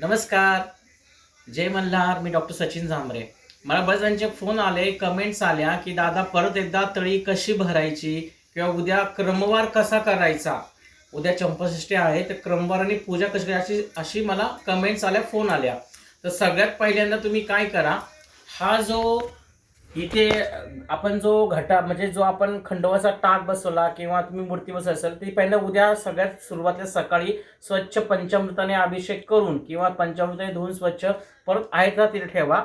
नमस्कार. जय मल्हार. मी डॉक्टर सचिन झांबरे. मला बरेच जणांचे फोन आले, कमेंट्स आल्या की दादा परत एकदा तळी कशी भरायची किंवा उद्या क्रमवार कसा करायचा. उद्या चंपाषष्ठी आहे तर क्रमवार आणि पूजा कशी करायची अशी मला कमेंट्स आल्या, फोन आल्या. तर सगळ्यात पहिल्यांदा तुम्ही काय करा, हा जो इथे आपण जो घटा म्हणजे जो आपण खंडोबाचा टाक बसवला किंवा तुम्ही मूर्ती बसवली असेल ती पहिलं उद्या सगळ्यात सुरुवातीला सकाळी स्वच्छ पंचामृताने अभिषेक करून किंवा पंचामृताने धुवून स्वच्छ परत आहेत ना तिथे ठेवा.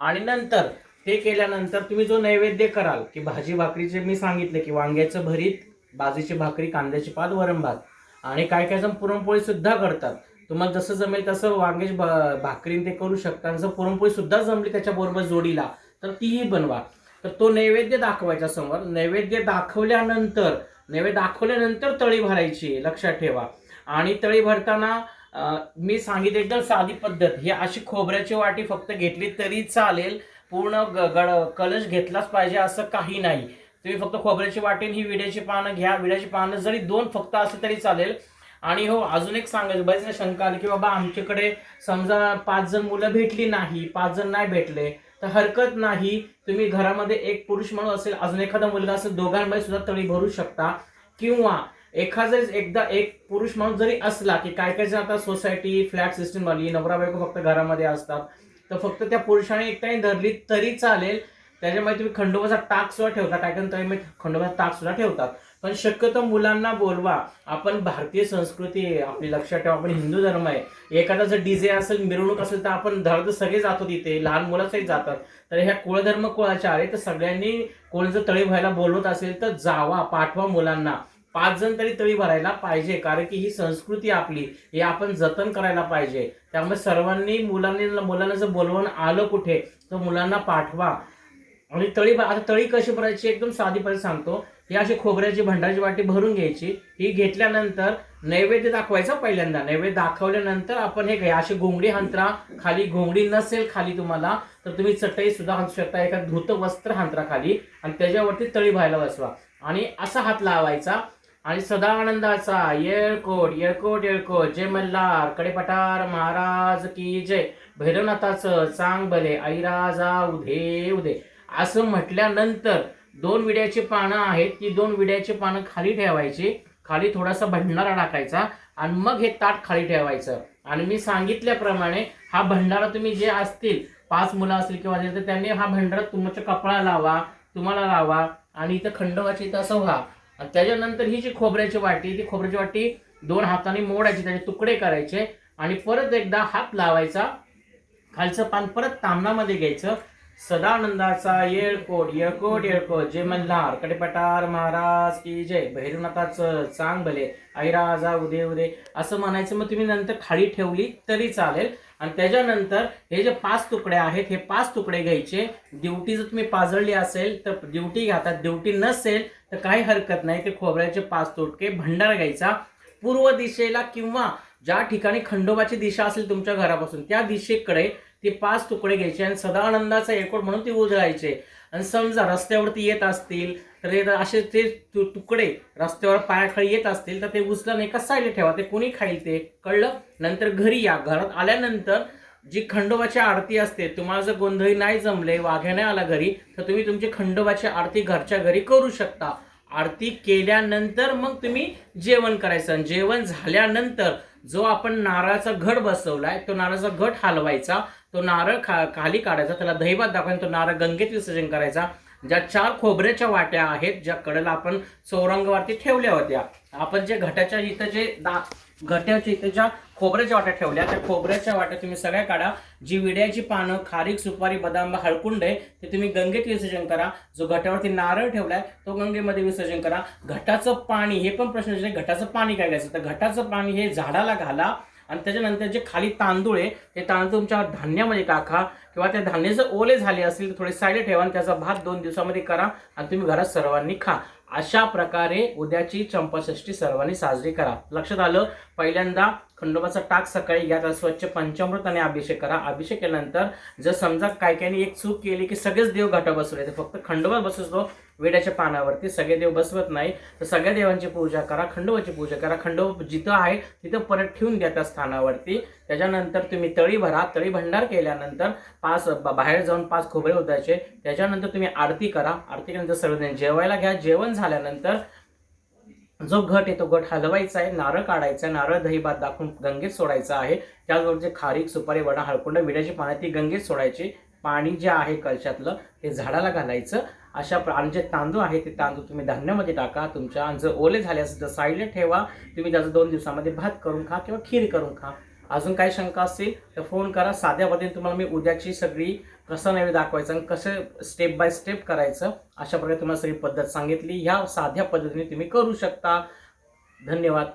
आणि नंतर हे केल्यानंतर तुम्ही जो नैवेद्य कराल की भाजी भाकरीचे मी सांगितले की वांग्याचं भरीत, बाजरीची भाकरी, कांद्याची पात, वरण भात आणि काय काय जण पुरणपोळी सुद्धा करतात. तुम्हाला जसं जमेल तसं वांग्याची भाकरी ते करू शकता. जर पुरणपोळी सुद्धा जमली त्याच्याबरोबर जोडीला तर तीही बनवा. तर तो नैवेद्य दाखवायचा समोर. नैवेद्य दाखवल्यानंतर तळी भरायची, लक्षात ठेवा. आणि तळी भरताना मी सांगितलं एकदम साधी पद्धत. ही अशी खोबऱ्याची वाटी फक्त घेतली तरी चालेल, पूर्ण कलश घेतलाच पाहिजे असं काही नाही. तुम्ही फक्त खोबऱ्याची वाटी ही विड्याची पानं घ्या. विड्याची पानं जरी 2 फक्त असं तरी चालेल. आणि हो, अजून एक सांगायचं, बरेच शंका आली की बाबा आमच्याकडे समजा 5 जण मुलं भेटली नाही, 5 जण नाही भेटले तर हरकत नाही. तुम्ही घरामध्ये एक पुरुष माणूस असेल, अजून एखादा मुलगा असेल, दोघांमध्ये सुद्धा तळी भरू शकता. किंवा एकदा एक पुरुष माणूस जरी असला की काय काय जण आता सोसायटी फ्लॅट सिस्टम वाली नवरा बायको फक्त घरामध्ये असतात, तर फक्त त्या पुरुषाने एकट्याने धरली तरी चालेल. त्याच्यामुळे तुम्ही खंडोबाचा टाक सुद्धा ठेवता, काय काय तळी खंडोबाचा टाक सुद्धा ठेवतात. पण शक्यतो मुलांना बोलवा. आपण भारतीय संस्कृती आपली लक्षात ठेवा, आपण हिंदू धर्म आहे. एखादा जर डीजे असेल, मिरवणूक असेल तर आपण धड सगळे जातो तिथे, लहान मुलाचंही जातात. तर ह्या कुळधर्म कुळाच्या आहे, तर सगळ्यांनी कोण जर तळी भरायला बोलवत असेल तर जावा, पाठवा मुलांना. 5 जण तरी तळी भरायला पाहिजे, कारण की ही संस्कृती आपली, हे आपण जतन करायला पाहिजे. त्यामुळे सर्वांनी मुलांना जर बोलवून आलं कुठे तर मुलांना पाठवा. आणि आता तळी कशी भरायची एकदम साधी पद्धत सांगतो. ही अशी खोबऱ्याची भंडाची वाटी भरून घ्यायची. ही घेतल्यानंतर नैवेद्य दाखवायचा. पहिल्यांदा नैवेद्य दाखवल्यानंतर आपण हे घ्या, अशी घोंगडी हंतरा. खाली घोंगडी नसेल खाली तुम्हाला तर तुम्ही चटई सुद्धा हांतरू शकता. एका धृत वस्त्र हंतरा खाली आणि त्याच्यावरती तळी भरायला बसवा आणि असा हात लावायचा आणि सदानंदाचा येळकोट येळकोट येळकोट, जय मल्हार, कडेपठार महाराज की जय, भैरवनाथाचं चांग भले, ऐराजा उधे उधे असं म्हटल्यानंतर 2 विड्याची पानं आहेत, ती 2 विड्याची पानं खाली ठेवायची. खाली थोडासा भंडारा टाकायचा आणि मग हे ताट खाली ठेवायचं. आणि मी सांगितल्याप्रमाणे हा भंडारा तुम्ही जे असतील 5 मुलं असतील किंवा तर त्यांनी हा भंडारा तुमच्या कपाळाला लावा, तुम्हाला लावा आणि इथं खंडोबाची इथं असं व्हा. त्याच्यानंतर ही जी खोबऱ्याची वाटी 2 हाताने मोडायची, त्याचे तुकडे करायचे आणि परत एकदा हात लावायचा. खालचं पान परत तामणामध्ये घ्यायचं. सदानंदाचा येळकोट येळकोट येळकोट, जय मल्हार, कडेपठार महाराज की जय, भैरवनाथाचं चांग भले, ऐराजा उदे उदे असं म्हणायचं. मग तुम्ही नंतर खाली ठेवली तरी चालेल. आणि त्याच्यानंतर हे जे 5 तुकडे आहेत, हे 5 तुकडे घ्यायचे. दिवटी जर तुम्ही पाजळली असेल तर दिवटी घातात, दिवटी नसेल तर काही हरकत नाही. ते खोबऱ्याचे 5 तुकडे भंडारा घ्यायचा. पूर्व दिशेला किंवा ज्या ठिकाणी खंडोबाची दिशा असेल तुमच्या घरापासून त्या दिशेकडे ते 5 तुकडे घ्यायचे आणि सदानंदाचा येळकोट म्हणून ते उजळायचे. आणि समजा रस्त्यावरती येत असतील तर असे ते तुकडे रस्त्यावर पायाखाली येत असतील तर ते उचलून एका साईडला ठेवा. ते कोणी खाईल ते कळलं. नंतर घरी या. घरात आल्यानंतर जी खंडोबाची आरती असते, तुम्हाला जर गोंधळी नाही जमले, वाघ्या नाही आला घरी, तर तुम्ही तुमची खंडोबाची आरती घरच्या घरी करू शकता. आरती केल्यानंतर मग तुम्ही जेवण करायचं. जेवण झाल्यानंतर जो आपण नारळाचा घट बसवलाय तो नारळाचा घट हलवायचा. तो नारळ खाली काढायचा, त्याला दहीभात दाखवायचा, तो नारळ गंगेत विसर्जन करायचा. ज्या 4 खोबऱ्याच्या वाट्या आहेत, ज्या कडेला आपण चौरंगावरती ठेवल्या होत्या, आपण जे घटाच्या इथं घट्याच्या इथं ज्या खोबऱ्याच्या वाट्या ठेवल्या, त्या खोबऱ्याच्या वाट्या तुम्ही सगळ्या काढा. जी विड्याची पानं, खारीक, सुपारी, बदाम, हळकुंड आहे ते तुम्ही गंगेत विसर्जन करा. जो घटावरती नारळ ठेवलाय तो गंगेमध्ये विसर्जन करा. घटाचं पाणी, हे पण प्रश्न विचारले, घटाचं पाणी काय घ्यायचं, तर घटाचं पाणी हे झाडाला घाला. आणि त्याच्यानंतर जे खाली तांदूळ आहे ते तांदूळ तुमच्या धान्यामध्ये टाका किंवा त्या धान्य जर ओले झाले असतील तर थोडे साईडला ठेवा आणि त्याचा भात 2 दिवसामध्ये करा आणि तुम्ही घरात सर्वांनी खा. अशा प्रकारे उद्याची चंपाषष्ठी सर्वांनी साजरी करा. लक्षात आलं. पहिल्यांदा खंडोबाचा टाक सकाळी घ्या, त्याला स्वच्छ पंचामृताने अभिषेक करा. अभिषेक केल्यानंतर जर समजा काही काही एक चूक केली की सगळेच देव घाटा बसवले, तर फक्त खंडोबा बसवतो विड्याच्या पानावरती, सगळे देव बसवत नाही. तर सगळ्या देवांची पूजा करा, खंडोबाची पूजा करा. खंडोबा जिथं आहे तिथं परत ठेवून द्या त्या स्थानावरती. त्याच्यानंतर तुम्ही तळी भरा. तळी भंडार केल्यानंतर बाहेर जाऊन 5 खोबरे ओतायचे. त्याच्यानंतर तुम्ही आरती करा. आरती केल्यानंतर सर्वजण जेवायला घ्या. जेवण झाल्यानंतर जो घट आहे तो घट हलवायचा आहे, नारळ काढायचा आहे, नारळ दही भात दाखवून गंगेत सोडायचा आहे. त्याचबरोबर जे खारीक, सुपारी, वडा, हळकुंड, विड्याची पानं ती गंगेत सोडायची. पाणी जे आहे कलशातलं ते झाडाला घालायचं. आणि जे तांदूळ आहे ते तांदूळ तुम्ही धान्यामध्ये टाका तुमच्या. जर ओले झाले असेल तर साईडला ठेवा. तुम्ही त्याचं 2 दिवसामध्ये भात करून खा किंवा खीर करून खा. अजून काही शंका असतील तर फोन करा. साध्या पद्धतीने तुम्हाला मी उद्याची सगळी कसं नैवेद्य दाखवायचं आणि कसं स्टेप बाय स्टेप करायचं अशा प्रकारे तुम्हाला सगळी पद्धत सांगितली. ह्या साध्या पद्धतीने तुम्ही करू शकता. धन्यवाद.